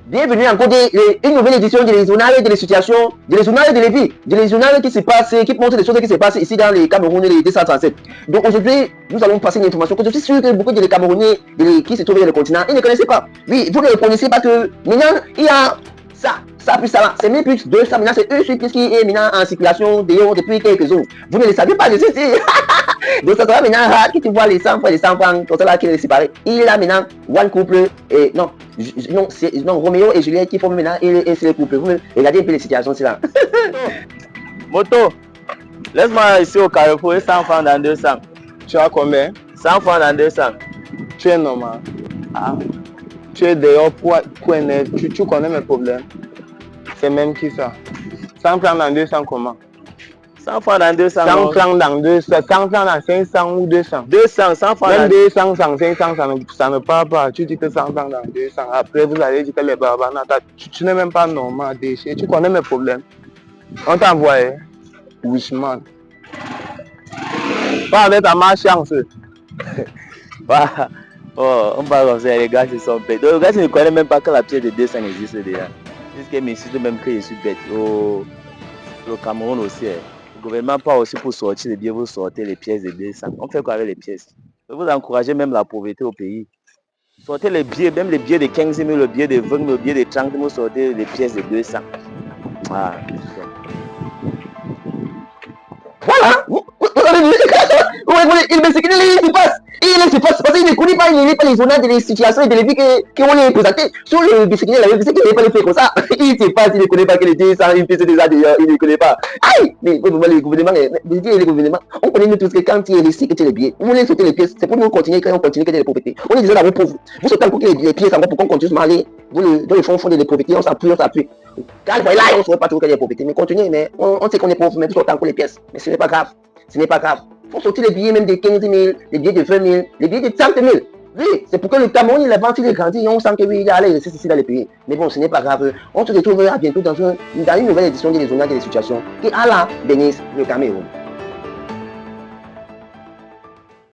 Bienvenue encore une nouvelle édition de les journaux de les situations, de les journaux de les vies, de les journaux qui se passent, qui montrent des choses qui se passent ici dans les Cameroun et les 237. Donc aujourd'hui, nous allons passer une information que je suis sûr que beaucoup de les Camerounais qui se trouvent dans le continent, ils ne connaissaient pas. Oui, vous ne connaissez pas que maintenant, il y a ça plus ça, c'est 1000 plus 200, maintenant c'est eux plus qui est maintenant en circulation depuis quelques jours. Vous ne le savez pas de ceci. Donc ça sera maintenant qui tu vois les 100 francs, comme ça là qui est séparé. Il est là maintenant, one couple, et non, Roméo et Juliette qui font maintenant, et c'est le couple. Vous regardez un peu les situations, c'est là. Moto, laisse-moi ici au Carrefour, 100 francs dans 200. Tu as combien? 100 francs dans 200. Tu es normal. Ah. Tu es dehors pour tu connais mes problèmes. C'est même qui ça? 100 francs dans 200 comment? 100 francs dans 200. 100 francs dans 200, 100 francs dans 500 ou 200? 200, 100 francs même 200, 500, ça ne part pas. Tu dis que 100 francs dans 200. Après, vous allez dire que les barbares, tu n'es même pas normal, déchet. Tu connais mes problèmes. On t'a envoyé. Wishman. Pas avec ta malchance. Oh, on parle comme ça, les gars, ils sont bêtes. Donc, les gars, ils ne connaissent même pas que la pièce de 200 existe déjà. Jusqu'à m'insulte même que je suis bête. Oh, le Cameroun aussi. Le gouvernement part aussi pour sortir les billets, vous sortez les pièces de 200. On fait quoi avec les pièces? Vous encouragez même la pauvreté au pays. Sortez les billets, même les billets de 15 000, le billet de 20 000, le billet de 30 000, vous sortez les pièces de 200. Ah, voilà. Il me sécure, il se passe. Il se passe parce qu'il ne connaît pas, il n'est pas les journaux des situations et des vies qui ont les présentés. Sur le bicyclette, il n'est pas le fait comme ça. Il se passe, il ne connaît pas que les 200, il fait déjà d'ailleurs, il ne connaît pas. Aïe! Mais les gouvernements, on connaît nous tous que quand il y a les cycles, les billets, vous voulez sauter les pièces, c'est pour nous continuer quand on continue que les pauvretés. On est déjà dans les pauvres. Vous sautez encore les pièces encore pour qu'on continue à aller. Dans le fond des pauvretés, on s'appuie. Quand là, on ne saurait pas toujours qu'il y a des pauvretés. Mais continuez, mais on sait qu'on est pauvre, mais vous sautez encore les pièces. Mais ce n'est pas grave. Ce n'est pas grave. Il faut sortir les billets même de 15 000, les billets de 20 000, les billets de 30 000. Oui, c'est pour que le Cameroun, il avance, il est grandi, et on sent que oui, il allait rester ici dans les pays. Mais bon, ce n'est pas grave. On se retrouvera bientôt dans une nouvelle édition des journaux des situations qui, Allah bénisse le Cameroun.